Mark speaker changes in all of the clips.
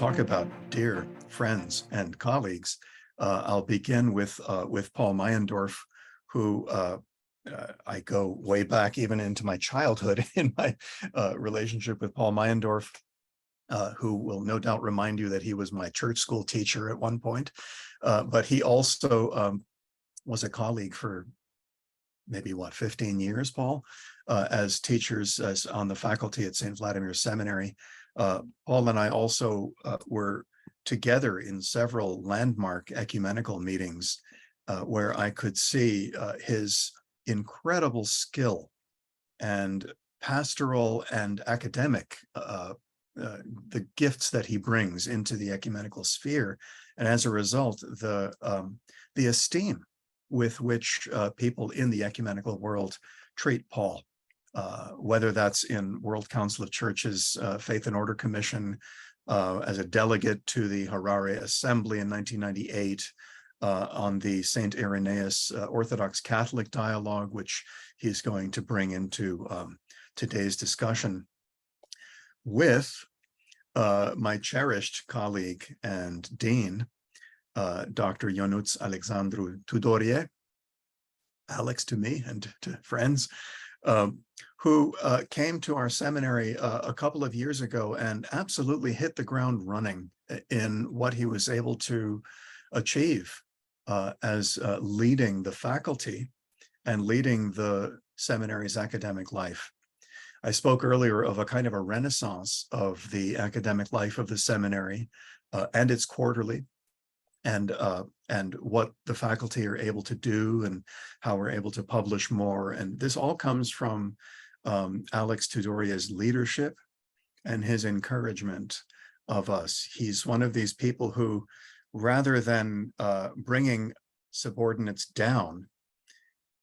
Speaker 1: talk about dear friends and colleagues, I'll begin with Paul Meyendorff, who I go way back even into my childhood in my relationship with Paul Meyendorff, who will no doubt remind you that he was my church school teacher at one point, but he also was a colleague for maybe 15 years, Paul, as teachers on the faculty at St. Vladimir Seminary. Paul and I also were together in several landmark ecumenical meetings where I could see his incredible skill and pastoral and academic, the gifts that he brings into the ecumenical sphere. And as a result, the esteem with which people in the ecumenical world treat Paul, whether that's in World Council of Churches Faith and Order Commission, as a delegate to the Harare Assembly in 1998, on the St. Irenaeus Orthodox Catholic dialogue, which he's going to bring into today's discussion, with my cherished colleague and dean, Dr. Ionuț-Alexandru Tudorie, Alex to me and to friends, who came to our seminary a couple of years ago and absolutely hit the ground running in what he was able to achieve as leading the faculty and leading the seminary's academic life. I spoke earlier of a kind of a renaissance of the academic life of the seminary and its quarterly, and what the faculty are able to do and how we're able to publish more. And this all comes from Alex Tudorie's leadership and his encouragement of us. He's one of these people who, rather than bringing subordinates down,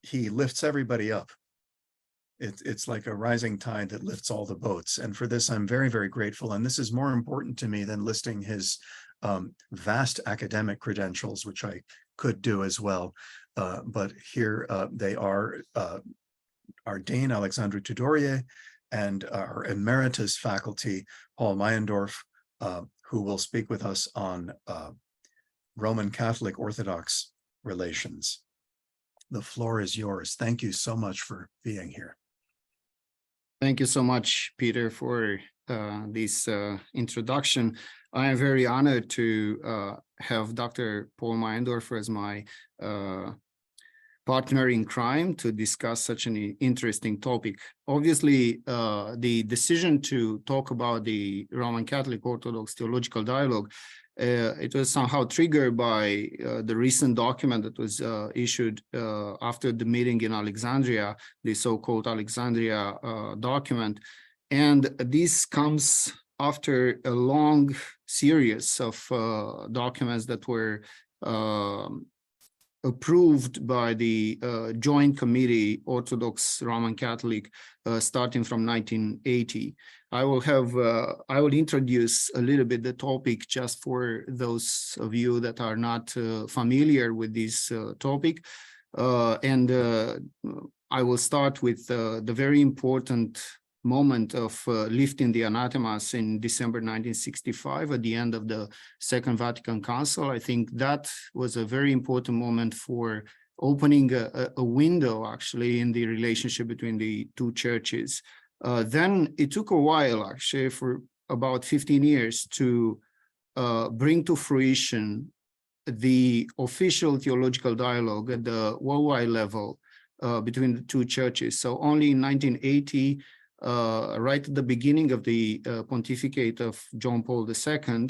Speaker 1: he lifts everybody up. It's like a rising tide that lifts all the boats. And for this, I'm very, very grateful. And this is more important to me than listing his vast academic credentials, which I could do as well. But here they are, our Dean, Alexandru Tudorie, and our Emeritus faculty, Paul Meyendorff, who will speak with us on Roman Catholic Orthodox relations. The floor is yours. Thank you so much for being here.
Speaker 2: Thank you so much, Peter, for this introduction. I am very honored to have Dr. Paul Meyendorff as my partner in crime to discuss such an interesting topic. Obviously, the decision to talk about the Roman Catholic Orthodox Theological Dialogue, it was somehow triggered by the recent document that was issued after the meeting in Alexandria, the so-called Alexandria document. And this comes after a long series of documents that were approved by the Joint Committee Orthodox Roman Catholic starting from 1980. I will introduce a little bit the topic just for those of you that are not familiar with this topic. And I will start with the very important moment of lifting the anathemas in December 1965 at the end of the Second Vatican Council. I think that was a very important moment for opening a window actually in the relationship between the two churches. Then it took a while, actually, for about 15 years to bring to fruition the official theological dialogue at the worldwide level between the two churches. So only in 1980, right at the beginning of the pontificate of John Paul II,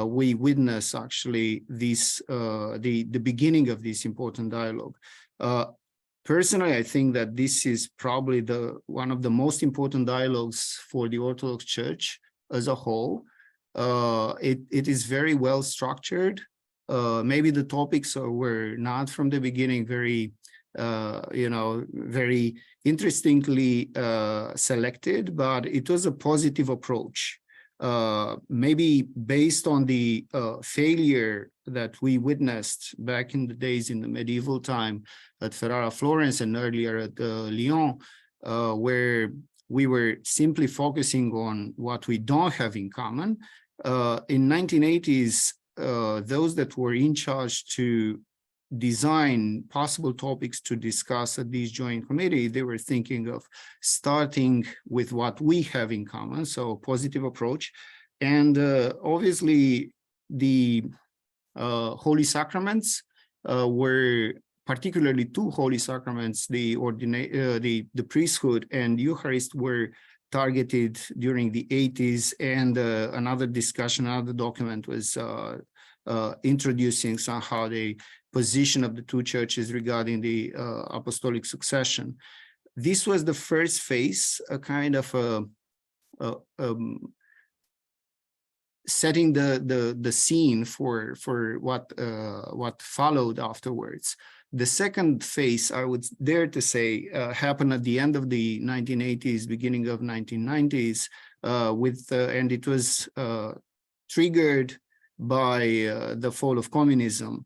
Speaker 2: we witness actually this the beginning of this important dialogue. Personally, I think that this is probably one of the most important dialogues for the Orthodox Church as a whole. It is very well structured. Maybe the topics were not from the beginning very very interestingly selected, but it was a positive approach. Maybe based on the failure that we witnessed back in the days in the medieval time at Ferrara, Florence, and earlier at Lyon, where we were simply focusing on what we don't have in common. In 1980s, those that were in charge to design possible topics to discuss at this joint committee, they were thinking of starting with what we have in common, so positive approach. And obviously the holy sacraments were particularly two holy sacraments, the priesthood and Eucharist were targeted during the 80s, and another document was introducing somehow the position of the two churches regarding the apostolic succession. This was the first phase, a kind of setting the scene for what followed afterwards. The second phase, I would dare to say, happened at the end of the 1980s, beginning of 1990s, and it was triggered by the fall of communism.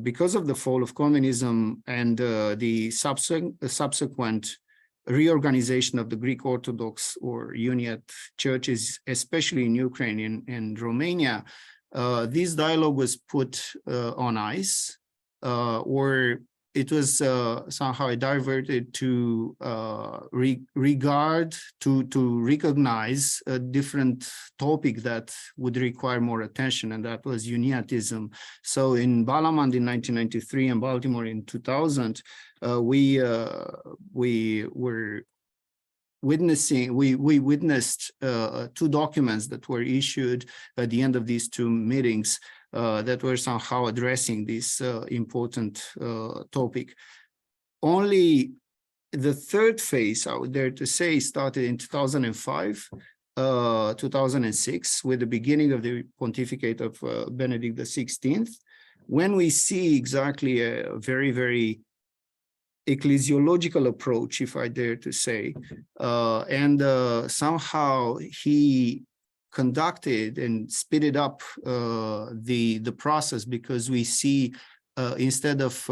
Speaker 2: Because of the fall of communism and the subsequent reorganization of the Greek Orthodox or Uniate churches, especially in Ukraine and Romania, this dialogue was put on ice, or it was somehow diverted to recognize a different topic that would require more attention, and that was Uniatism. So in Balamand in 1993 and Baltimore in 2000, we witnessed two documents that were issued at the end of these two meetings that were somehow addressing this important topic. Only the third phase, I would dare to say, started in 2005, 2006, with the beginning of the pontificate of Benedict XVI, when we see exactly a very, very ecclesiological approach, if I dare to say, and somehow he conducted and speeded up the process, because we see instead of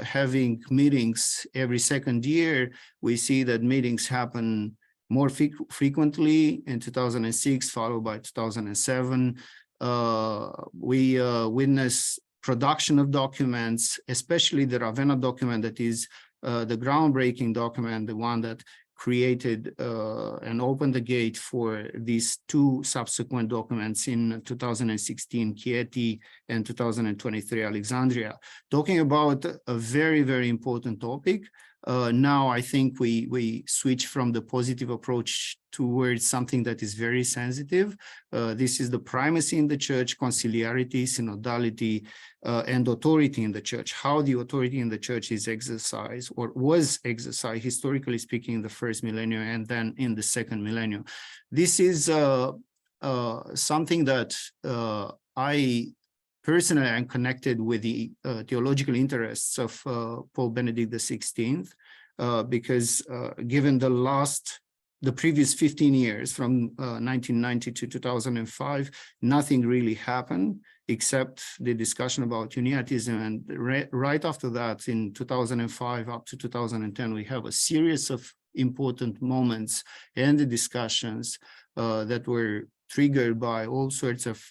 Speaker 2: having meetings every second year, we see that meetings happen more frequently in 2006, followed by 2007. We witnessed production of documents, especially the Ravenna document, that is the groundbreaking document, the one that created and opened the gate for these two subsequent documents in 2016, Chieti, and 2023, Alexandria. Talking about a very, very important topic. Now, I think we switch from the positive approach towards something that is very sensitive. This is the primacy in the church, conciliarity, synodality, and authority in the church. How the authority in the church is exercised, or was exercised, historically speaking, in the first millennium and then in the second millennium. This is something that I personally am connected with the theological interests of Pope Benedict XVI, because given the previous 15 years, from 1990 to 2005, nothing really happened except the discussion about Uniatism. And right after that, in 2005 up to 2010, we have a series of important moments and the discussions that were triggered by all sorts of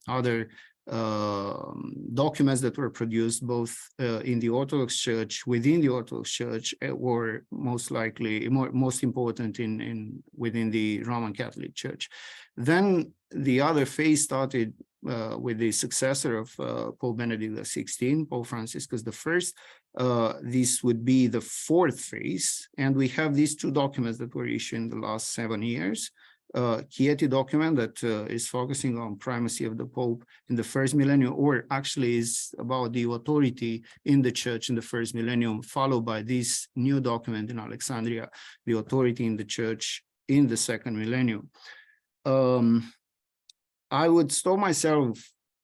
Speaker 2: other documents that were produced both in the Orthodox Church, within the Orthodox Church, or most important within the Roman Catholic Church. Then the other phase started with the successor of Pope Benedict XVI, Pope Franciscus I. This would be the fourth phase, and we have these two documents that were issued in the last 7 years. Chieti document that is focusing on primacy of the Pope in the first millennium, or actually is about the authority in the church in the first millennium, followed by this new document in Alexandria, the authority in the church in the second millennium. I would stop myself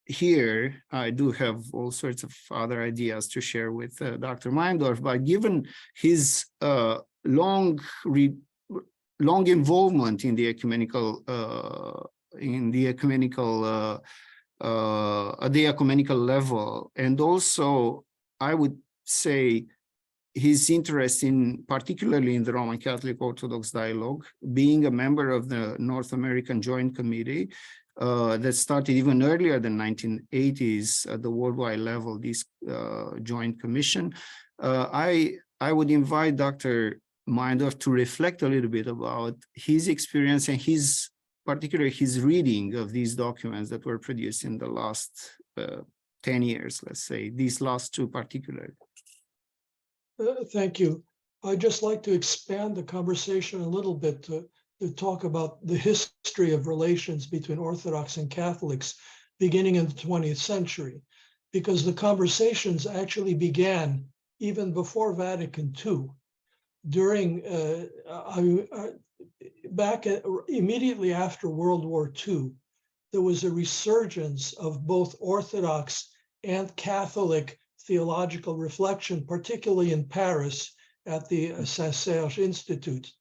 Speaker 2: here. I do have all sorts of other ideas to share with Dr. Meyendorff, but given his long involvement in the ecumenical at the ecumenical level, and also I would say his interest particularly in the Roman Catholic Orthodox dialogue, being a member of the North American Joint Committee, that started even earlier than 1980s at the worldwide level, this joint commission. I would invite Dr. Meyendorff to reflect a little bit about his experience and particularly his reading of these documents that were produced in the last 10 years, let's say, these last two particularly.
Speaker 3: Thank you. I'd just like to expand the conversation a little bit to talk about the history of relations between Orthodox and Catholics beginning in the 20th century, because the conversations actually began even before Vatican II. During immediately after World War II, there was a resurgence of both Orthodox and Catholic theological reflection, particularly in Paris at the Saint-Serge Institute,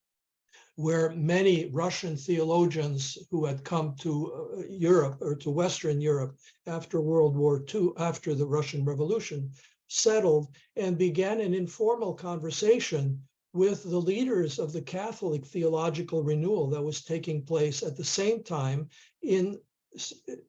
Speaker 3: where many Russian theologians who had come to Europe or to Western Europe after World War II, after the Russian Revolution, settled and began an informal conversation with the leaders of the Catholic theological renewal that was taking place at the same time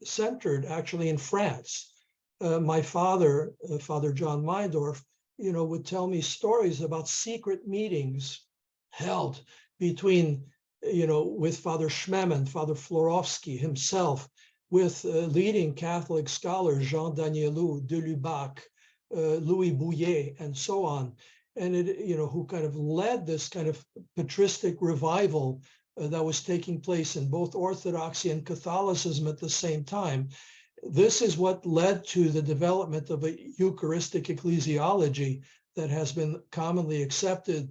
Speaker 3: centered actually in France. My father, Father John Meyendorff, would tell me stories about secret meetings held between, with Father Schmemann, Father Florovsky himself, with leading Catholic scholars, Jean Danielou, de Lubac, Louis Bouillet, and so on, and who kind of led this kind of patristic revival that was taking place in both Orthodoxy and Catholicism at the same time. This is what led to the development of a Eucharistic ecclesiology that has been commonly accepted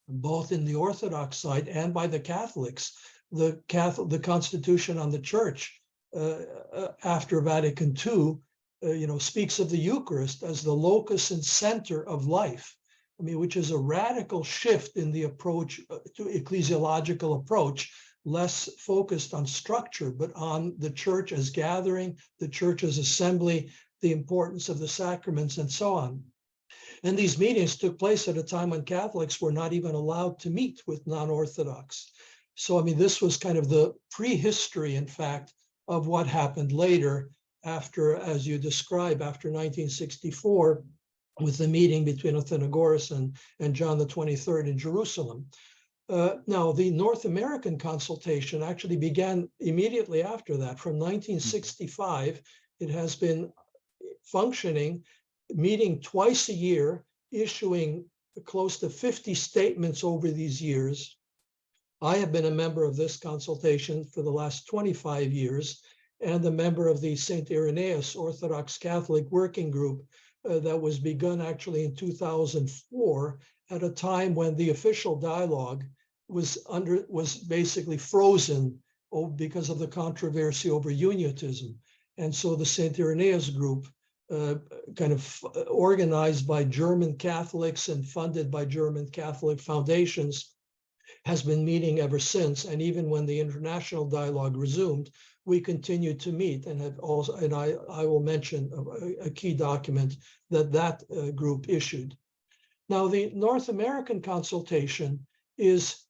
Speaker 3: both in the Orthodox side and by the Catholics. The Constitution on the Church after Vatican II, speaks of the Eucharist as the locus and center of life. Which is a radical shift in the approach to ecclesiological approach, less focused on structure, but on the church as gathering, the church as assembly, the importance of the sacraments, and so on. And these meetings took place at a time when Catholics were not even allowed to meet with non-Orthodox. So, this was kind of the prehistory, in fact, of what happened later after, as you describe, after 1964, with the meeting between Athenagoras and John the 23rd in Jerusalem. Now, the North American consultation actually began immediately after that. From 1965, it has been functioning, meeting twice a year, issuing close to 50 statements over these years. I have been a member of this consultation for the last 25 years, and a member of the St. Irenaeus Orthodox Catholic Working Group that was begun actually in 2004, at a time when the official dialogue was basically frozen because of the controversy over uniatism. And so the St. Irenaeus group, kind of organized by German Catholics and funded by German Catholic foundations, has been meeting ever since. And even when the international dialogue resumed, we continued to meet and have also, and I will mention a key document that group issued. Now, the North American consultation is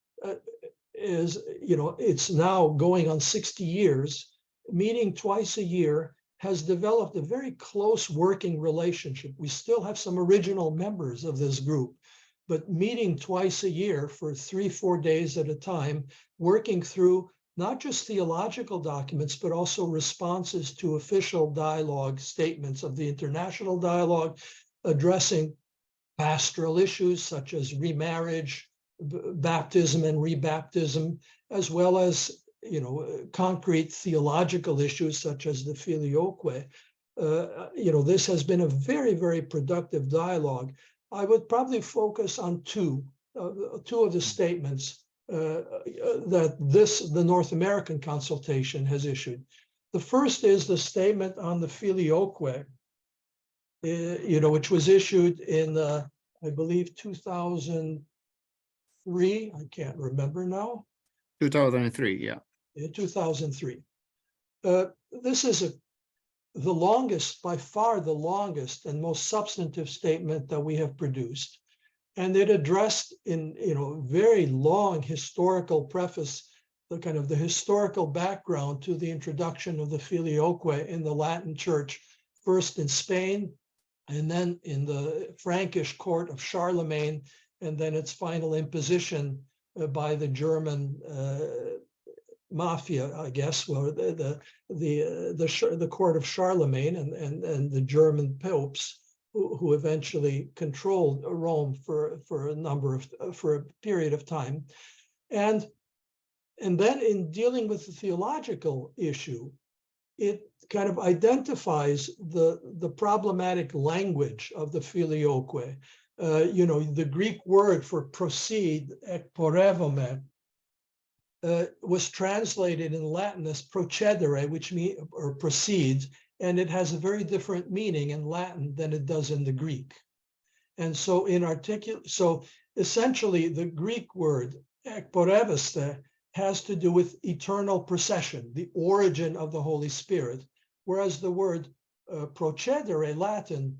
Speaker 3: it's now going on 60 years, meeting twice a year, has developed a very close working relationship. We still have some original members of this group, but meeting twice a year for 3-4 days at a time, working through not just theological documents, but also responses to official dialogue statements of the international dialogue, addressing pastoral issues such as remarriage, baptism and rebaptism, as well as concrete theological issues such as the filioque. This has been a very, very productive dialogue. I would probably focus on two of the statements that the North American consultation has issued. The first is the statement on the filioque, which was issued in, I believe, 2003. I can't remember now.
Speaker 2: 2003, yeah.
Speaker 3: 2003. This is the longest, by far the longest and most substantive statement that we have produced. And it addressed in very long historical preface kind of the historical background to the introduction of the filioque in the Latin Church, first in Spain, and then in the Frankish court of Charlemagne, and then its final imposition by the German mafia, I guess, well, the court of Charlemagne and the German popes who eventually controlled Rome for a period of time, and then in dealing with the theological issue, it kind of identifies the problematic language of the filioque. The Greek word for proceed, ekporevome, was translated in Latin as procedere, which means or proceeds, and it has a very different meaning in Latin than it does in the Greek. And so so essentially the Greek word ekporeveste has to do with eternal procession, the origin of the Holy Spirit, whereas the word procedere, Latin,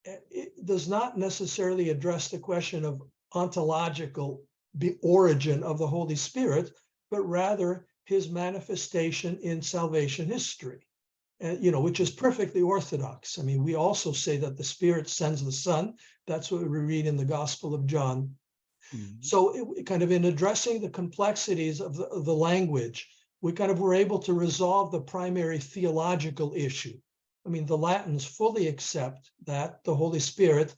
Speaker 3: it does not necessarily address the question of ontological, the origin of the Holy Spirit, but rather his manifestation in salvation history, which is perfectly orthodox. I mean, we also say that the Spirit sends the Son. That's what we read in the Gospel of John. Mm-hmm. So kind of in addressing the complexities of the language, we kind of were able to resolve the primary theological issue. I mean, the Latins fully accept that the Holy Spirit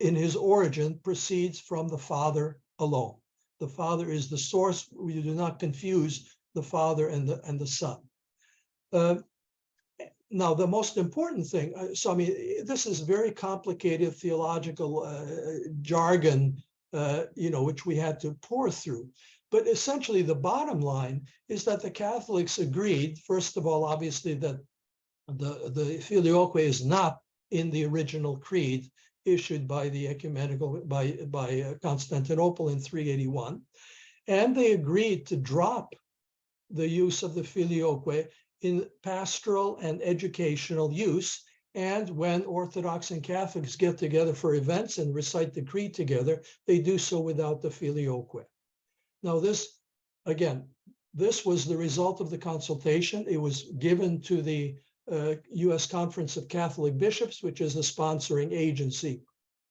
Speaker 3: in his origin proceeds from the Father alone. The Father is the source. We do not confuse the Father and the Son. Now, the most important thing, this is very complicated theological jargon, which we had to pour through. But essentially, the bottom line is that the Catholics agreed, first of all, obviously, that the filioque is not in the original creed issued by the ecumenical, by Constantinople in 381. And they agreed to drop the use of the filioque in pastoral and educational use. And when Orthodox and Catholics get together for events and recite the creed together, they do so without the filioque. Now this was the result of the consultation. It was given to the U.S. Conference of Catholic Bishops, which is the sponsoring agency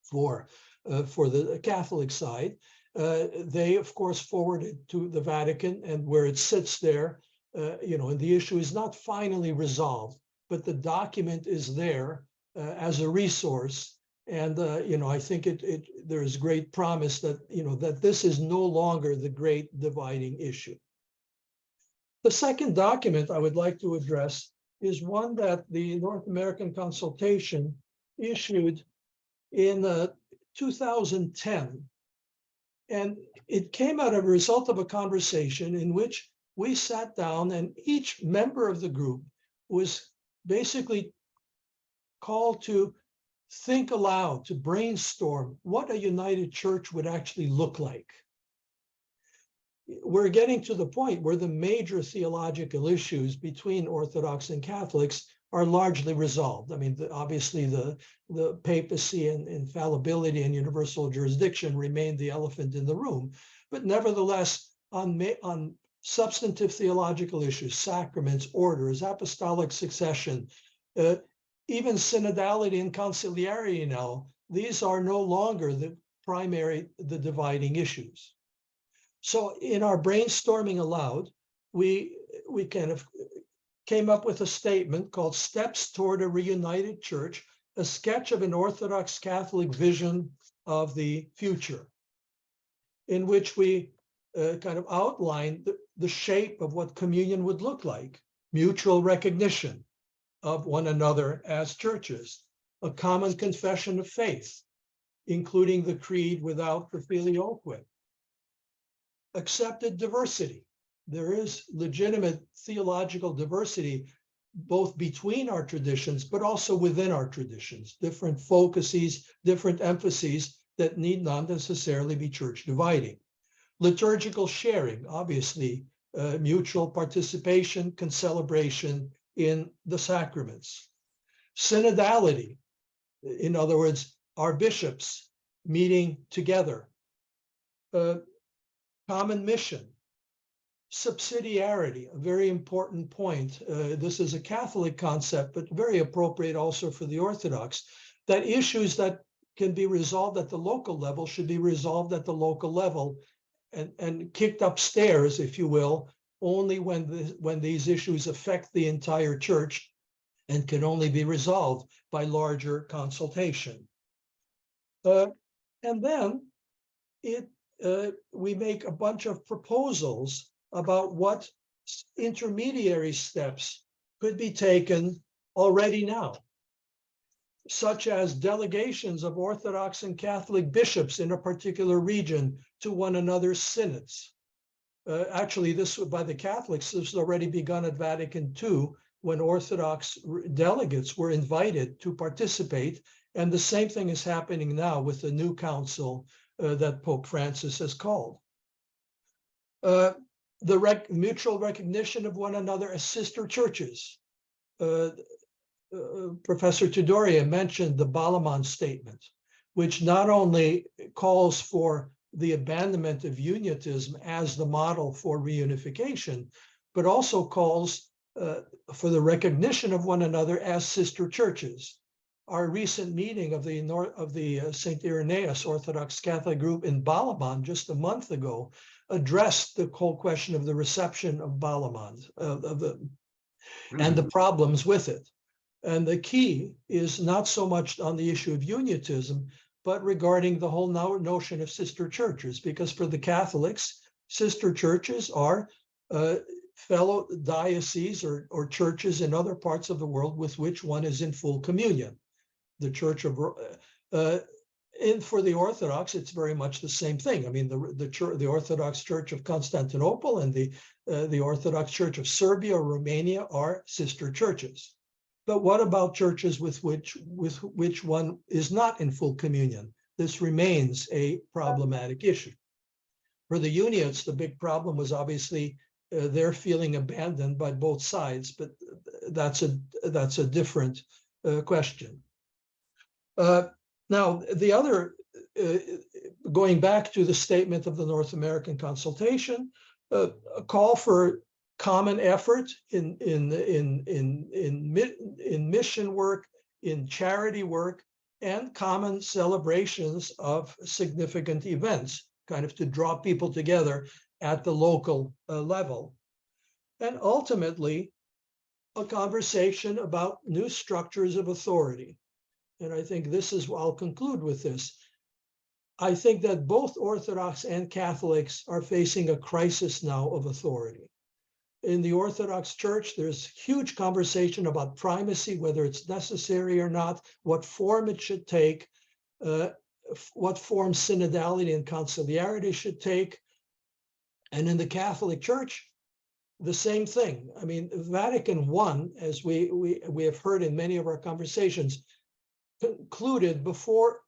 Speaker 3: for the Catholic side. They, of course, forwarded to the Vatican, and where it sits there, and the issue is not finally resolved, but the document is there as a resource. And, I think there is great promise that, that this is no longer the great dividing issue. The second document I would like to address is one that the North American Consultation issued in 2010. And it came out of a result of a conversation in which we sat down and each member of the group was basically called to think aloud, to brainstorm what a united church would actually look like. We're getting to the point where the major theological issues between Orthodox and Catholics are largely resolved. I mean, obviously the papacy and infallibility and universal jurisdiction remain the elephant in the room, but nevertheless, on substantive theological issues, sacraments, orders, apostolic succession, even synodality and conciliarity now, these are no longer the dividing issues. So in our brainstorming aloud, we kind of came up with a statement called Steps Toward a Reunited Church, a sketch of an Orthodox Catholic vision of the future, in which we kind of outlined the shape of what communion would look like, mutual recognition of one another as churches, a common confession of faith, including the creed without the filioque, accepted diversity. There is legitimate theological diversity, both between our traditions, but also within our traditions, different focuses, different emphases that need not necessarily be church dividing. Liturgical sharing, obviously, mutual participation, concelebration in the sacraments. Synodality, in other words, our bishops meeting together. Common mission, subsidiarity, a very important point. This is a Catholic concept, but very appropriate also for the Orthodox, that issues that can be resolved at the local level should be resolved at the local level and kicked upstairs, if you will, only when these issues affect the entire church and can only be resolved by larger consultation. And then we make a bunch of proposals about what intermediary steps could be taken already now, such as delegations of Orthodox and Catholic bishops in a particular region to one another's synods. Actually, this by the Catholics, this was already begun at Vatican II, when Orthodox delegates were invited to participate. And the same thing is happening now with the new council that Pope Francis has called. The mutual recognition of one another as sister churches. Professor Tudorie mentioned the Balaman statement, which not only calls for the abandonment of unitism as the model for reunification, but also calls for the recognition of one another as sister churches. Our recent meeting of the St. Irenaeus Orthodox Catholic group in Balaban just a month ago addressed the whole question of the reception of Balaman and the problems with it. And the key is not so much on the issue of unitism, but regarding the whole notion of sister churches, because for the Catholics, sister churches are fellow dioceses or churches in other parts of the world with which one is in full communion. The Church of, and for the Orthodox, it's very much the same thing. I mean, the Orthodox Church of Constantinople and the Orthodox Church of Serbia or Romania are sister churches. But what about churches with which one is not in full communion? This remains a problematic issue. For the Uniates, the big problem was obviously they're feeling abandoned by both sides, but that's a different question. Now, the other, going back to the statement of the North American consultation, a call for common effort in mission work, in charity work, and common celebrations of significant events, kind of to draw people together at the local level. And ultimately, a conversation about new structures of authority. And I think this is, I'll conclude with this. I think that both Orthodox and Catholics are facing a crisis now of authority. In the Orthodox Church, there's huge conversation about primacy, whether it's necessary or not, what form it should take, what form synodality and conciliarity should take. And in the Catholic Church, the same thing. I mean, Vatican I, as we have heard in many of our conversations, concluded before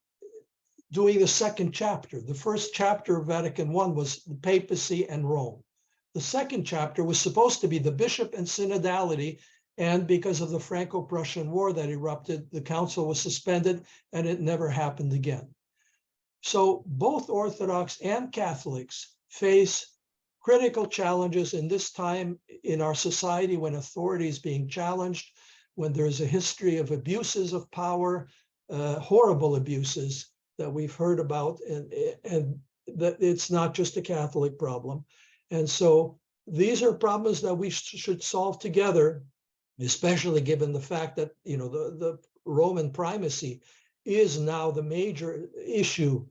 Speaker 3: doing the second chapter. The first chapter of Vatican I was the papacy and Rome. The second chapter was supposed to be the bishop and synodality, and because of the Franco-Prussian War that erupted, the council was suspended and it never happened again. So both Orthodox and Catholics face critical challenges in this time in our society when authority is being challenged, when there's a history of abuses of power, horrible abuses that we've heard about, and that it's not just a Catholic problem. And so these are problems that we should solve together, especially given the fact that, you know, the Roman primacy is now the major issue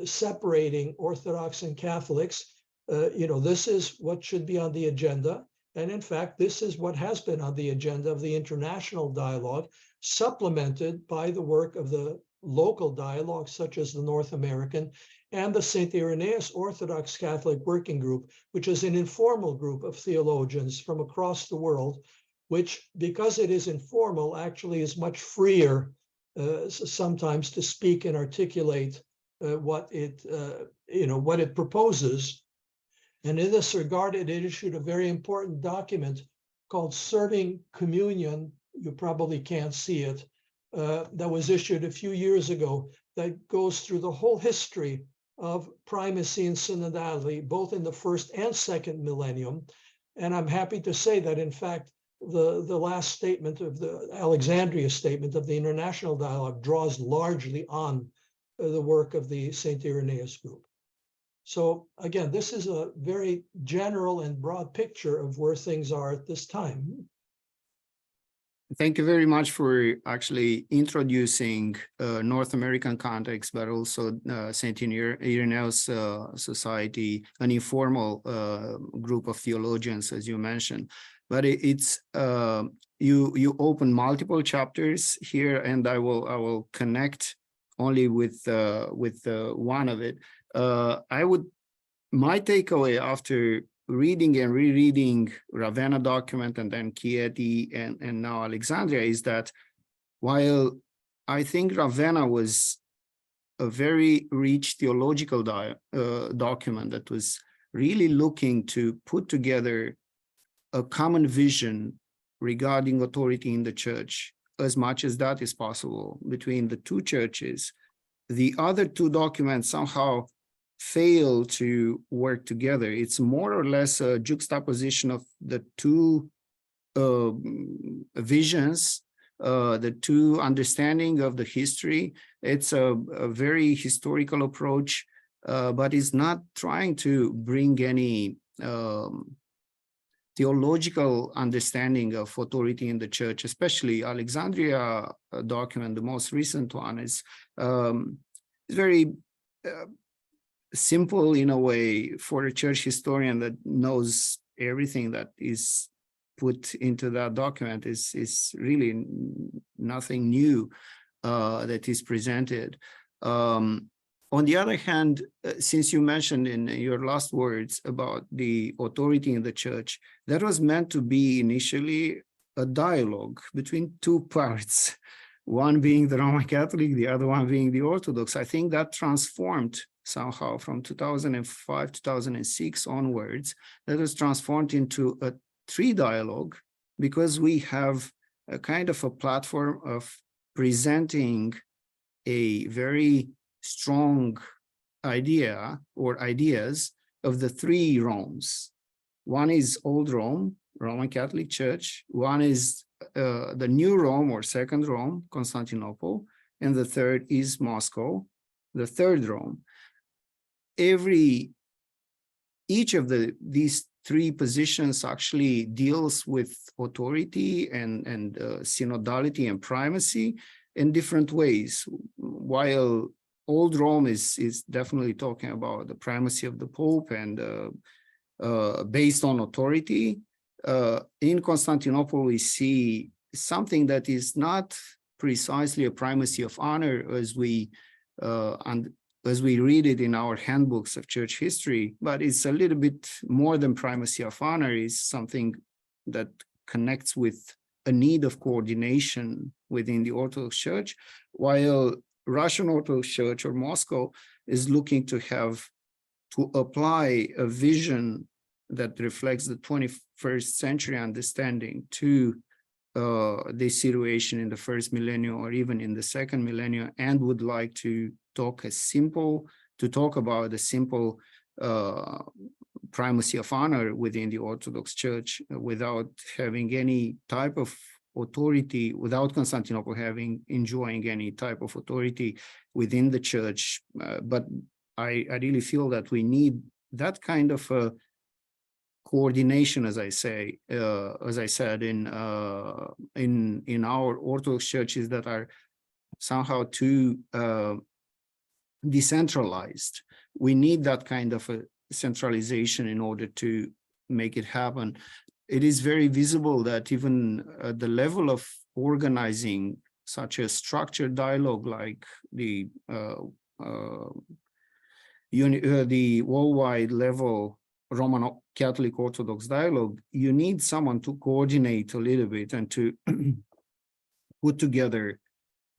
Speaker 3: separating Orthodox and Catholics. You know, this is what should be on the agenda. And in fact, this is what has been on the agenda of the international dialogue, supplemented by the work of the local dialogues, such as the North American and the St. Irenaeus Orthodox Catholic Working Group, which is an informal group of theologians from across the world, which, because it is informal, actually is much freer sometimes to speak and articulate what it proposes. And in this regard, it issued a very important document called Serving Communion. You probably can't see it. That was issued a few years ago, that goes through the whole history of primacy and synodality, both in the first and second millennium. And I'm happy to say that, in fact, the last statement of the Alexandria statement of the International Dialogue draws largely on the work of the St. Irenaeus group. So again, this is a very general and broad picture of where things are at this time.
Speaker 2: Thank you very much for actually introducing North American context, but also St. Irenaeus Society, an informal group of theologians, as you mentioned. But you open multiple chapters here, and I will connect only with one of it. My takeaway after reading and rereading Ravenna document and then Chieti and now Alexandria is that while I think Ravenna was a very rich theological document that was really looking to put together a common vision regarding authority in the church, as much as that is possible between the two churches, the other two documents somehow fail to work together. It's more or less a juxtaposition of the two visions, the two understanding of the history. It's a very historical approach, but it's not trying to bring any theological understanding of authority in the church. Especially Alexandria document, the most recent one, is very simple in a way for a church historian that knows everything that is put into that document. Is really nothing new that is presented. On the other hand, since you mentioned in your last words about the authority in the church, that was meant to be initially a dialogue between two parts, one being the Roman Catholic, the other one being the Orthodox. I think that transformed somehow from 2005, 2006 onwards. That was transformed into a three dialogue, because we have a kind of a platform of presenting a very strong idea or ideas of the three Romes. One is Old Rome, Roman Catholic Church. One is the New Rome or Second Rome, Constantinople. And the third is Moscow, the Third Rome. Each of these three positions actually deals with authority and synodality and primacy in different ways. While Old Rome is definitely talking about the primacy of the Pope and based on authority, in Constantinople we see something that is not precisely a primacy of honor as we read it in our handbooks of church history, but it's a little bit more than primacy of honor. Is something that connects with a need of coordination within the Orthodox Church, while Russian Orthodox Church or Moscow is looking to apply a vision that reflects the 21st century understanding to the situation in the first millennium or even in the second millennium, and would like to talk about the simple primacy of honor within the Orthodox Church without having any type of authority, without Constantinople enjoying any type of authority within the church. But I really feel that we need that kind of coordination, as I said, in our Orthodox churches that are somehow too decentralized. We need that kind of a centralization in order to make it happen. It is very visible that even at the level of organizing such a structured dialogue like the worldwide level Roman Catholic Orthodox dialogue, you need someone to coordinate a little bit and to put together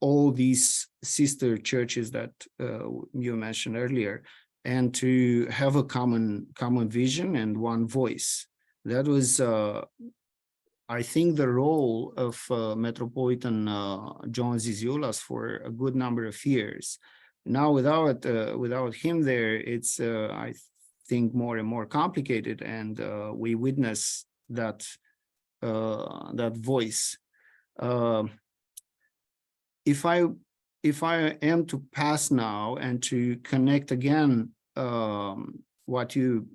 Speaker 2: all these sister churches that you mentioned earlier, and to have a common vision and one voice. That was, I think, the role of Metropolitan John Zizioulas for a good number of years. Now, without him there, it's I think more and more complicated, and we witness that voice. If I am to pass now and to connect again what you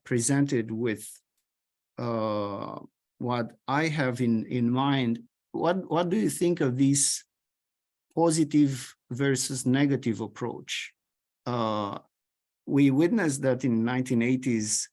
Speaker 2: presented with what I have in mind, what do you think of this positive versus negative approach? We witnessed that in 1980s,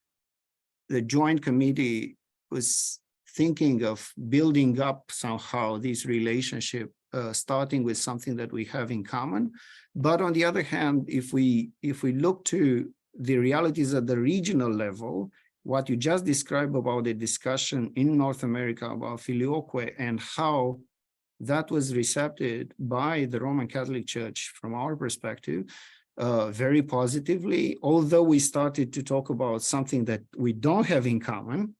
Speaker 2: the Joint Committee was thinking of building up somehow this relationship, starting with something that we have in common. But on the other hand, if we look to the realities at the regional level, what you just described about the discussion in North America about filioque and how that was received by the Roman Catholic Church from our perspective, very positively, although we started to talk about something that we don't have in common.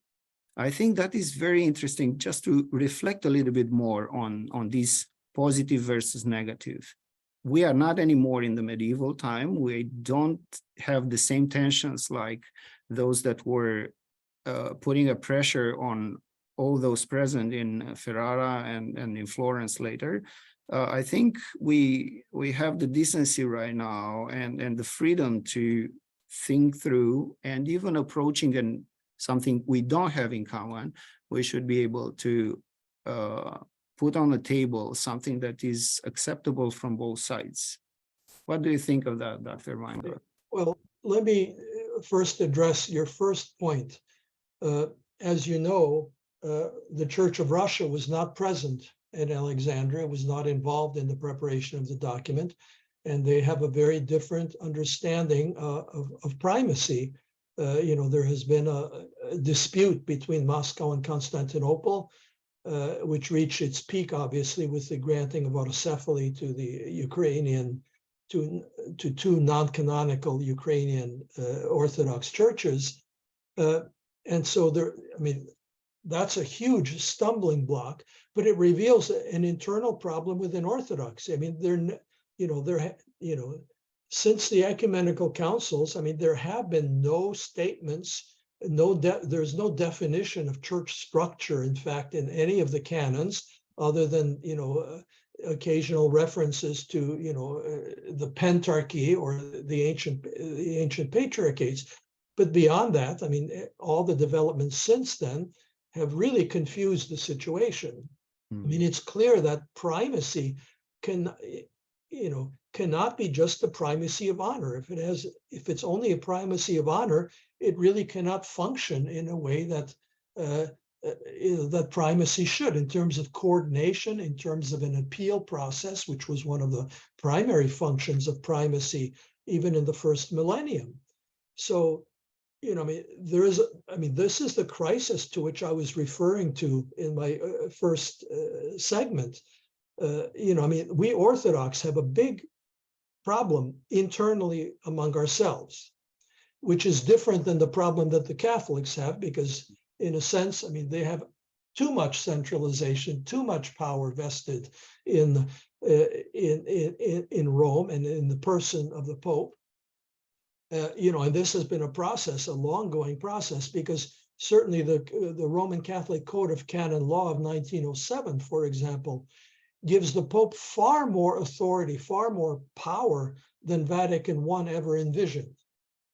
Speaker 2: I think that is very interesting, just to reflect a little bit more on this positive versus negative. We are not anymore in the medieval time. We don't have the same tensions like those that were putting a pressure on all those present in Ferrara and in Florence later. I think we have the decency right now and the freedom to think through, and even approaching something we don't have in common, we should be able to put on the table something that is acceptable from both sides. What do you think of that, Dr. Meyendorff?
Speaker 3: Well, let me first address your first point. As you know, the Church of Russia was not present in Alexandria, was not involved in the preparation of the document, and they have a very different understanding of primacy. There has been a dispute between Moscow and Constantinople, which reached its peak, obviously, with the granting of autocephaly to the Ukrainian, to two non-canonical Ukrainian Orthodox churches. And so that's a huge stumbling block, but it reveals an internal problem within Orthodoxy. I mean, since the ecumenical councils, I mean, there have been no statements, there's no definition of church structure, in fact, in any of the canons, other than, occasional references to, the pentarchy or the ancient patriarchates. But beyond that, I mean, all the developments since then have really confused the situation. I mean, it's clear that primacy cannot be just the primacy of honor. If it's only a primacy of honor, it really cannot function in a way that that primacy should, in terms of coordination, in terms of an appeal process, which was one of the primary functions of primacy, even in the first millennium. So, this is the crisis to which I was referring to in my first segment. We Orthodox have a big problem internally among ourselves, which is different than the problem that the Catholics have, because in a sense, they have too much centralization, too much power vested in Rome and in the person of the Pope. And this has been a process, a long-going process, because certainly the Roman Catholic Code of Canon Law of 1907, for example, gives the Pope far more authority, far more power than Vatican I ever envisioned.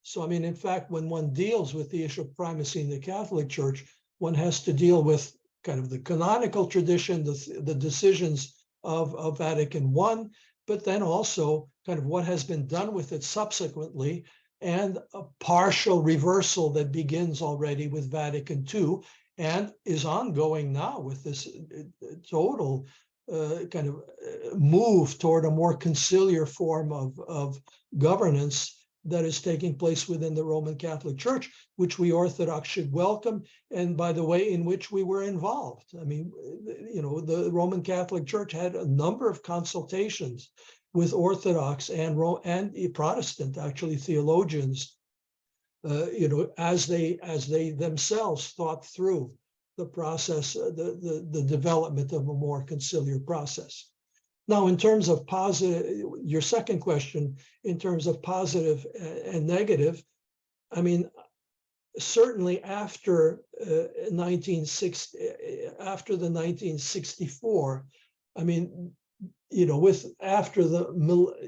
Speaker 3: So, in fact, when one deals with the issue of primacy in the Catholic Church, one has to deal with kind of the canonical tradition, the decisions of Vatican I, but then also kind of what has been done with it subsequently, and a partial reversal that begins already with Vatican II and is ongoing now with this total kind of move toward a more conciliar form of governance that is taking place within the Roman Catholic Church, which we Orthodox should welcome, and by the way, in which we were involved. The Roman Catholic Church had a number of consultations with Orthodox and Protestant, actually, theologians, as they themselves thought through the process, the development of a more conciliar process. Now, in terms of positive, your second question, in terms of positive and negative, I mean, certainly after 1960, after the 1964, I mean, you know, after the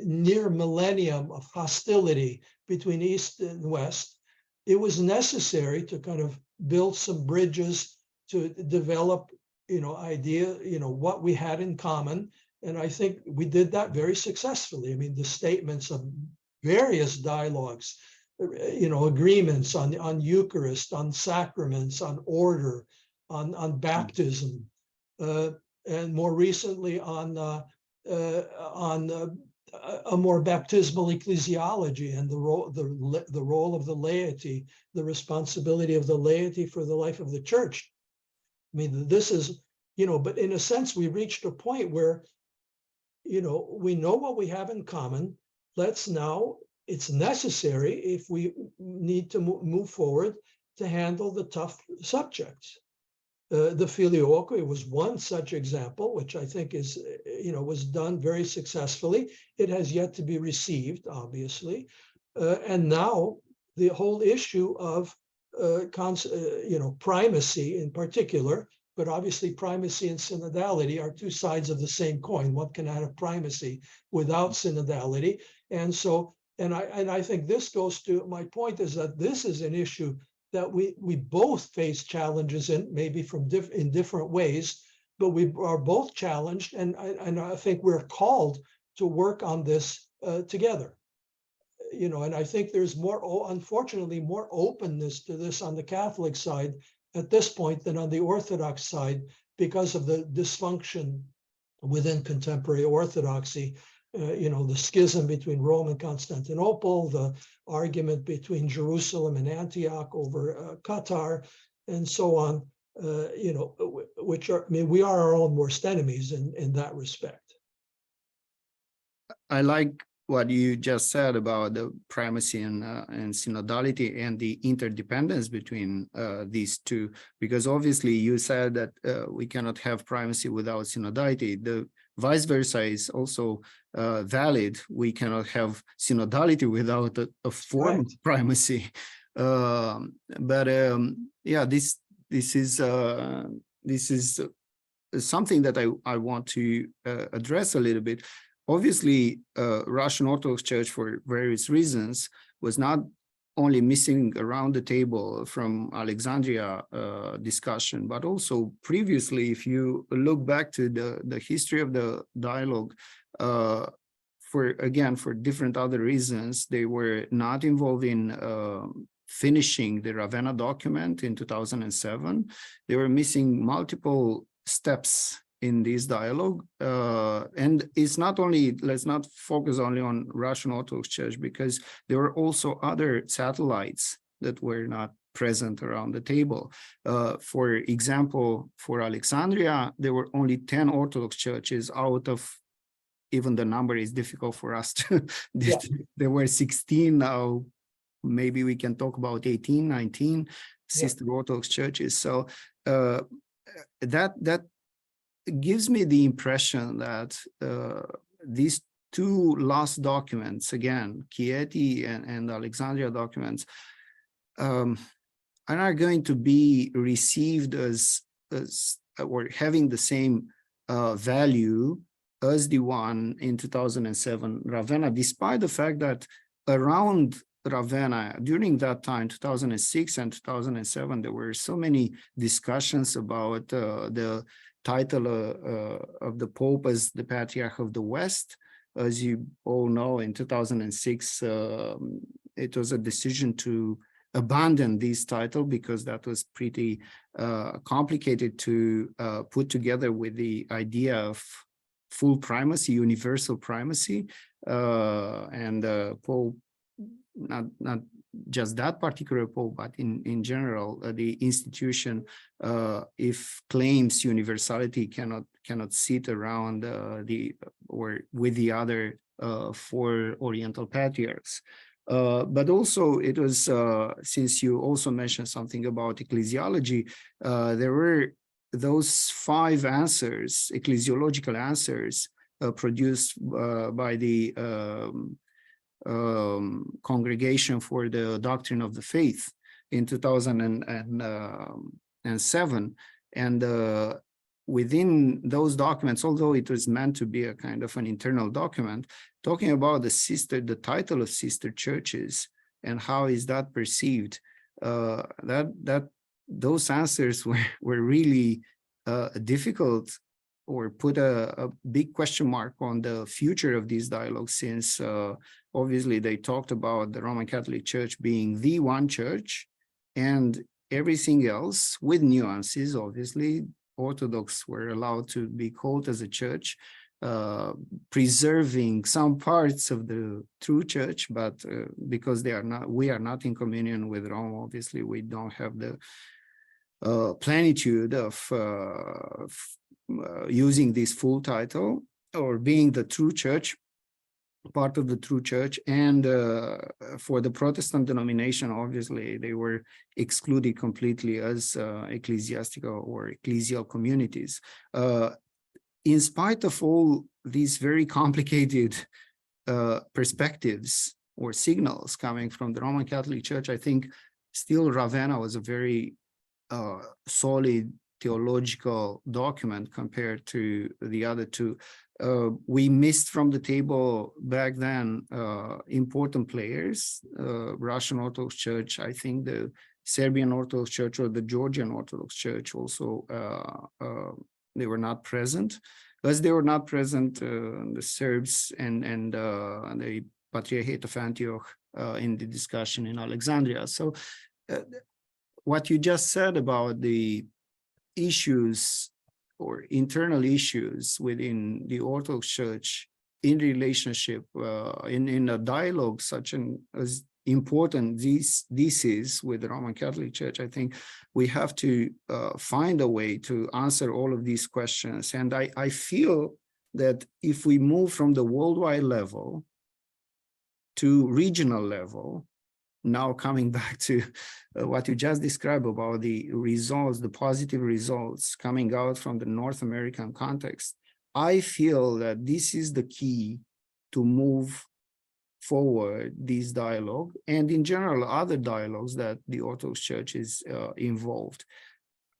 Speaker 3: near millennium of hostility between East and West, it was necessary to kind of build some bridges to develop, you know, what we had in common. And I think we did that very successfully. I mean, the statements of various dialogues, you know, agreements on Eucharist, on sacraments, on order, on baptism, and more recently on a more baptismal ecclesiology and the role of the laity, the responsibility of the laity for the life of the church. I mean, this is, you know, but in a sense, we reached a point where, you know, we know what we have in common. Let's now, it's necessary if we need to move forward to handle the tough subjects. The Filioque was one such example, which I think is, you know, was done very successfully. It has yet to be received, obviously. And now the whole issue of, you know, primacy in particular, but obviously primacy and synodality are two sides of the same coin. One cannot have primacy without synodality. And so, and I think this goes to, my point is that this is an issue that we both face challenges in, maybe in different ways, but we are both challenged, and I think we're called to work on this together. You know, and I think there's more, unfortunately, more openness to this on the Catholic side at this point than on the Orthodox side because of the dysfunction within contemporary Orthodoxy. You know, the schism between Rome and Constantinople, the argument between Jerusalem and Antioch over Qatar, and so on, you know, which are, I mean, we are our own worst enemies in that respect.
Speaker 2: I like what you just said about the primacy and synodality and the interdependence between these two, because obviously you said that we cannot have primacy without synodality. The vice versa is also valid. We cannot have synodality without a form of primacy. Yeah, this is something that I want to address a little bit. Obviously, Russian Orthodox Church, for various reasons, was not only missing around the table from Alexandria discussion, but also previously, if you look back to the history of the dialogue, for different other reasons, they were not involved in finishing the Ravenna document in 2007. They were missing multiple steps in this dialogue, and it's not only, let's not focus only on Russian Orthodox Church, because there were also other satellites that were not present around the table. For example, for Alexandria, there were only 10 Orthodox churches out of, even the number is difficult for us to, there were 16 now, maybe we can talk about 18, 19 sister Orthodox churches. So that gives me the impression that these two last documents, again, Chieti and Alexandria documents, are not going to be received as or having the same value as the one in 2007 Ravenna, despite the fact that around Ravenna, during that time, 2006 and 2007, there were so many discussions about the title of the Pope as the Patriarch of the West. As you all know, in 2006, it was a decision to abandon this title because that was pretty complicated to put together with the idea of full primacy, universal primacy, and Pope, not just that particular Pope, but in general, the institution, if claims universality, cannot sit around or with the other four Oriental patriarchs. But also it was, since you also mentioned something about ecclesiology, there were those 5 answers, ecclesiological answers, produced by the Congregation for the Doctrine of the Faith in 2007. And within those documents, although it was meant to be a kind of an internal document, talking about the title of sister churches and how is that perceived, those answers were really difficult, or put a big question mark on the future of these dialogues, since obviously they talked about the Roman Catholic Church being the one church, and everything else with nuances. Obviously, Orthodox were allowed to be called as a church, preserving some parts of the true church, but because we are not in communion with Rome, obviously we don't have the plenitude of using this full title, or being the true church, part of the true church. And for the Protestant denomination, obviously they were excluded completely as ecclesiastical or ecclesial communities. In spite of all these very complicated perspectives or signals coming from the Roman Catholic Church, I think still Ravenna was a very solid theological document compared to the other two. We missed from the table back then important players, Russian Orthodox Church, I think the Serbian Orthodox Church or the Georgian Orthodox Church also, they were not present. As they were not present, the Serbs and the Patriarchate of Antioch in the discussion in Alexandria. So what you just said about the issues or internal issues within the Orthodox Church in relationship, in a dialogue such as important this is with the Roman Catholic Church, I think we have to find a way to answer all of these questions. And I feel that if we move from the worldwide level to regional level, now coming back to what you just described about the results, the positive results coming out from the North American context, I feel that this is the key to move forward this dialogue, and in general other dialogues that the Orthodox Church is involved.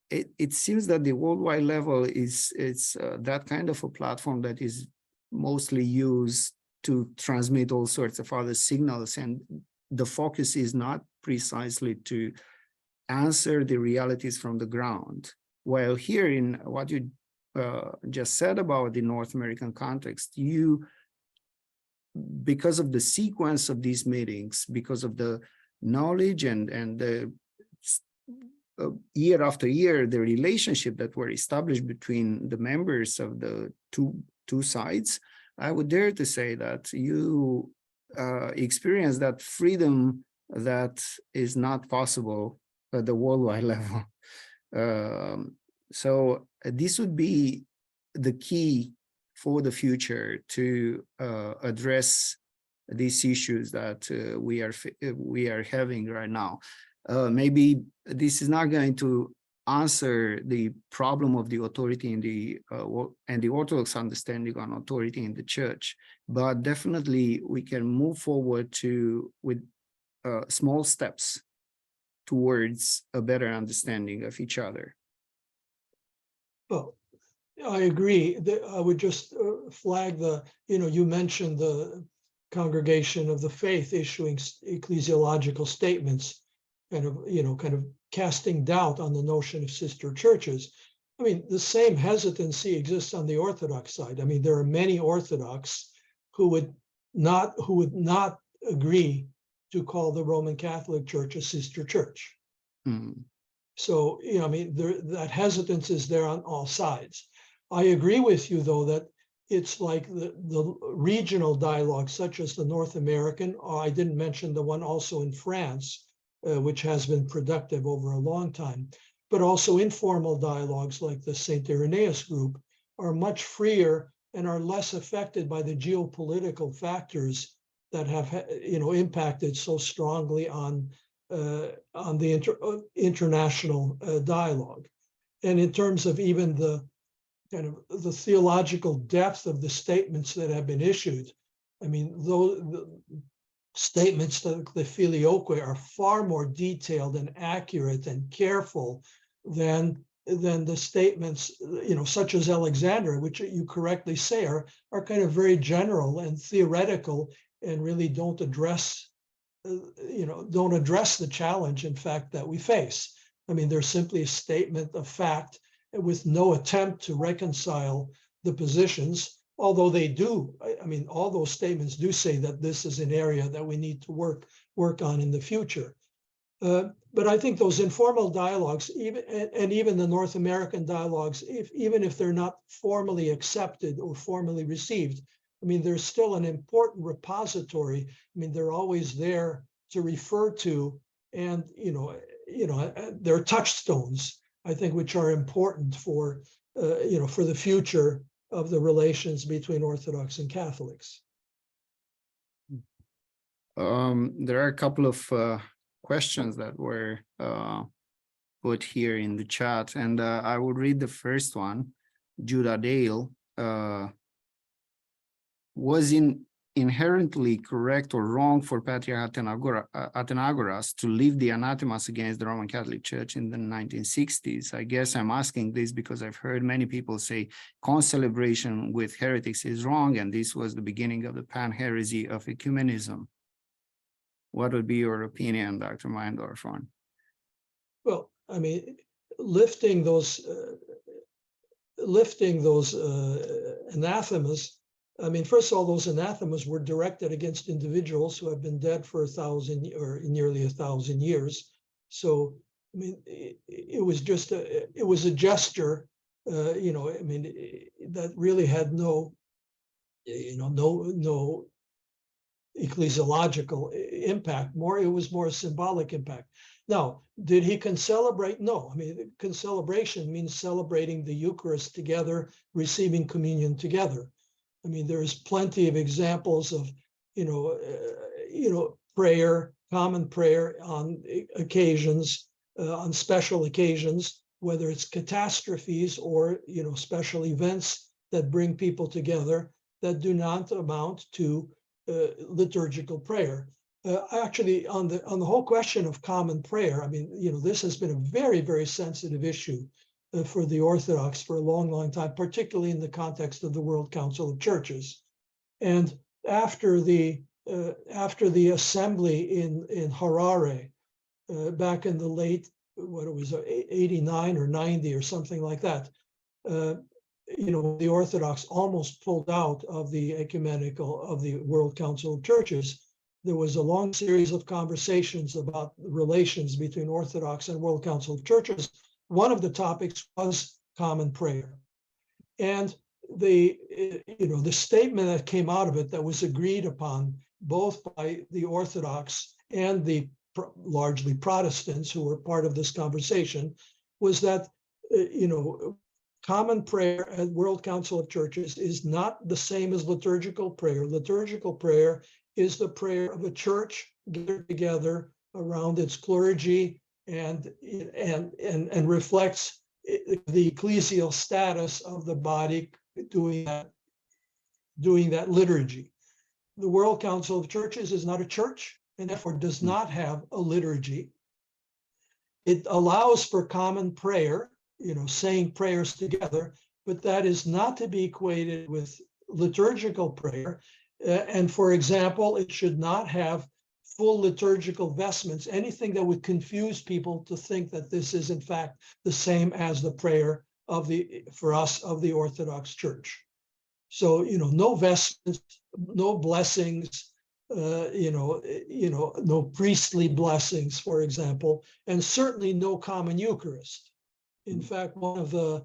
Speaker 2: It seems that the worldwide level is that kind of a platform that is mostly used to transmit all sorts of other signals, and the focus is not precisely to answer the realities from the ground. While here in what you just said about the North American context, because of the sequence of these meetings, because of the knowledge and the year after year, the relationship that were established between the members of the two sides, I would dare to say that you experience that freedom that is not possible at the worldwide level. So this would be the key for the future to address these issues that we are having right now. Maybe this is not going to answer the problem of the authority in the and the Orthodox understanding on authority in the church, but definitely we can move forward with small steps towards a better understanding of each other.
Speaker 3: Well, I agree. I would just flag you mentioned the Congregation of the Faith issuing ecclesiological statements, kind of casting doubt on the notion of sister churches. I mean, the same hesitancy exists on the Orthodox side. I mean, there are many Orthodox who would not agree to call the Roman Catholic Church a sister church.
Speaker 2: Mm.
Speaker 3: So, I mean, that hesitance is there on all sides. I agree with you, though, that it's like the regional dialogue, such as the North American, or I didn't mention the one also in France, which has been productive over a long time, but also informal dialogues like the St. Irenaeus group are much freer and are less affected by the geopolitical factors that have impacted so strongly on the international dialogue. And in terms of even the kind of the theological depth of the statements that have been issued. I mean, the statements that the Filioque are far more detailed and accurate and careful than the statements, such as Alexandra, which you correctly say are kind of very general and theoretical and really don't address the challenge, in fact, that we face. I mean, they're simply a statement of fact with no attempt to reconcile the positions, although they do. I mean, all those statements do say that this is an area that we need to work on in the future. But I think those informal dialogues, even the North American dialogues, even if they're not formally accepted or formally received, I mean, there's still an important repository. I mean, they're always there to refer to, and they're touchstones, I think, which are important for the future of the relations between Orthodox and Catholics.
Speaker 2: There are a couple of questions that were put here in the chat, and I will read the first one. Judah Dale, was inherently correct or wrong for Patriarch Athenagoras to leave the anathemas against the Roman Catholic Church in the 1960s? I guess I'm asking this because I've heard many people say concelebration with heretics is wrong, and this was the beginning of the pan-heresy of ecumenism. What would be your opinion, Dr. Meyendorff, on?
Speaker 3: Well, I mean, lifting those anathemas. I mean, first of all, those anathemas were directed against individuals who have been dead for 1,000 or nearly 1,000 years. So, I mean, it was just it was a gesture, I mean, that really had no ecclesiological impact. It was more a symbolic impact. Now, did he concelebrate? No. I mean, concelebration means celebrating the Eucharist together, receiving communion together. I mean, there's plenty of examples of, prayer, common prayer on occasions, on special occasions, whether it's catastrophes or, special events that bring people together that do not amount to liturgical prayer. Actually, on the whole question of common prayer, I mean, this has been a very, very sensitive issue for the Orthodox for a long, long time, particularly in the context of the World Council of Churches. And after the assembly in Harare, back in the late, 89 or 90 or something like that, the Orthodox almost pulled out of the World Council of Churches. There was a long series of conversations about the relations between Orthodox and World Council of Churches. One of the topics was common prayer. And the statement that came out of it that was agreed upon both by the Orthodox and the largely Protestants who were part of this conversation was that, common prayer at World Council of Churches is not the same as liturgical prayer. Liturgical prayer is the prayer of a church gathered together around its clergy and reflects the ecclesial status of the body doing that liturgy. The World Council of Churches is not a church and therefore does not have a liturgy. It allows for common prayer, saying prayers together, but that is not to be equated with liturgical prayer. And for example, it should not have full liturgical vestments, anything that would confuse people to think that this is in fact the same as the prayer of the Orthodox Church. So, no vestments, no blessings, no priestly blessings, for example, and certainly no common Eucharist. In fact, one of the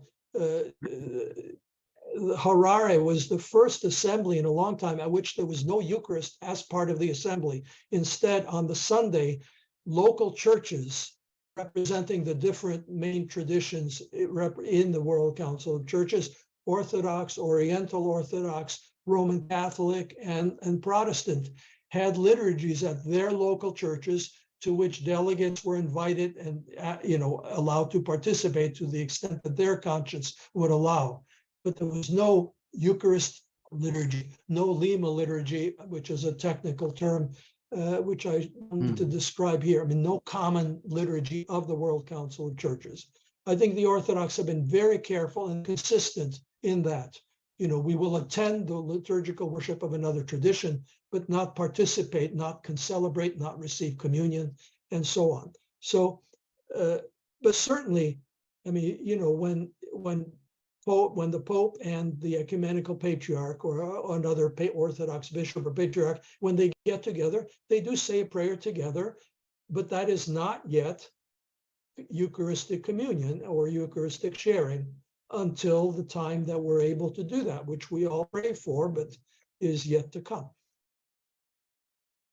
Speaker 3: Harare was the first assembly in a long time at which there was no Eucharist as part of the assembly. Instead, on the Sunday, local churches representing the different main traditions in the World Council of Churches, Orthodox, Oriental Orthodox, Roman Catholic, and Protestant, had liturgies at their local churches to which delegates were invited and allowed to participate to the extent that their conscience would allow. but there was no Eucharist liturgy, no Lima liturgy, which is a technical term, which I need to describe here. I mean, no common liturgy of the World Council of Churches. I think the Orthodox have been very careful and consistent in that. You know, we will attend the liturgical worship of another tradition, but not participate, not celebrate, not receive communion, and so on. So, but certainly, I mean, you know, when the Pope and the ecumenical patriarch or another Orthodox bishop or patriarch, when they get together, they do say a prayer together, but that is not yet Eucharistic communion or Eucharistic sharing until the time that we're able to do that, which we all pray for, but is yet to come.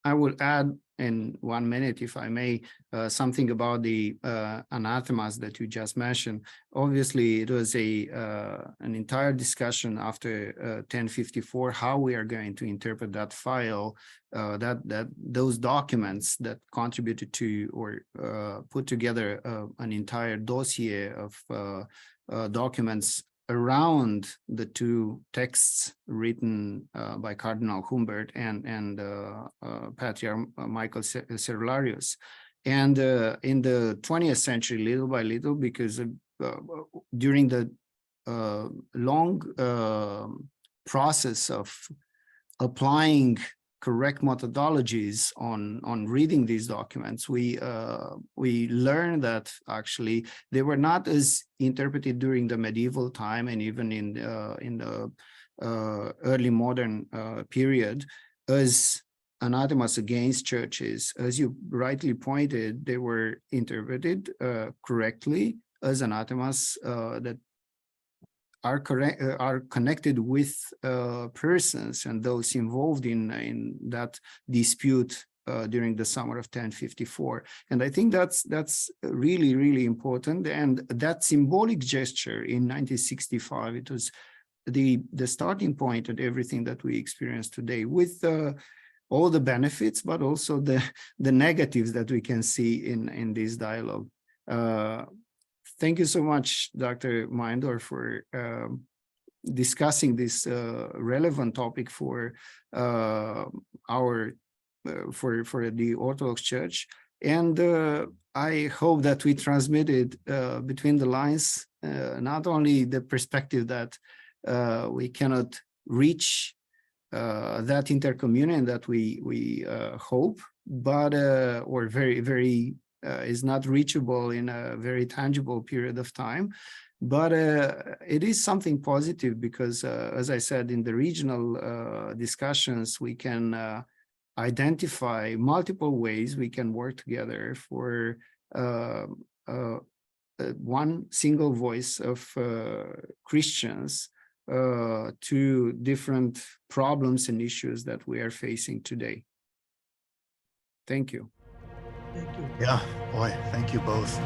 Speaker 2: I will add in 1 minute, if I may, something about the anathemas that you just mentioned. Obviously, it was an entire discussion after 1054 how we are going to interpret that file, those documents that contributed to or put together an entire dossier of documents around the two texts written by Cardinal Humbert and Patriarch Michael Cerularius. And in the 20th century, little by little, because during the long process of applying correct methodologies on reading these documents, we learned that actually they were not as interpreted during the medieval time and even in the early modern period as anathemas against churches. As you rightly pointed, they were interpreted correctly as anathemas that are connected with persons and those involved in that dispute during the summer of 1054. And I think that's really, really important. And that symbolic gesture in 1965, it was the starting point of everything that we experience today, with all the benefits, but also the negatives that we can see in this dialogue. Thank you so much, Dr. Meyendorff, for discussing this relevant topic for for the Orthodox Church. And I hope that we transmitted between the lines not only the perspective that we cannot reach that intercommunion that we hope, but or very is not reachable in a very tangible period of time. But it is something positive because, as I said, in the regional discussions, we can identify multiple ways we can work together for one single voice of Christians to different problems and issues that we are facing today. Thank you.
Speaker 3: Thank you.
Speaker 1: Yeah, boy, thank you both.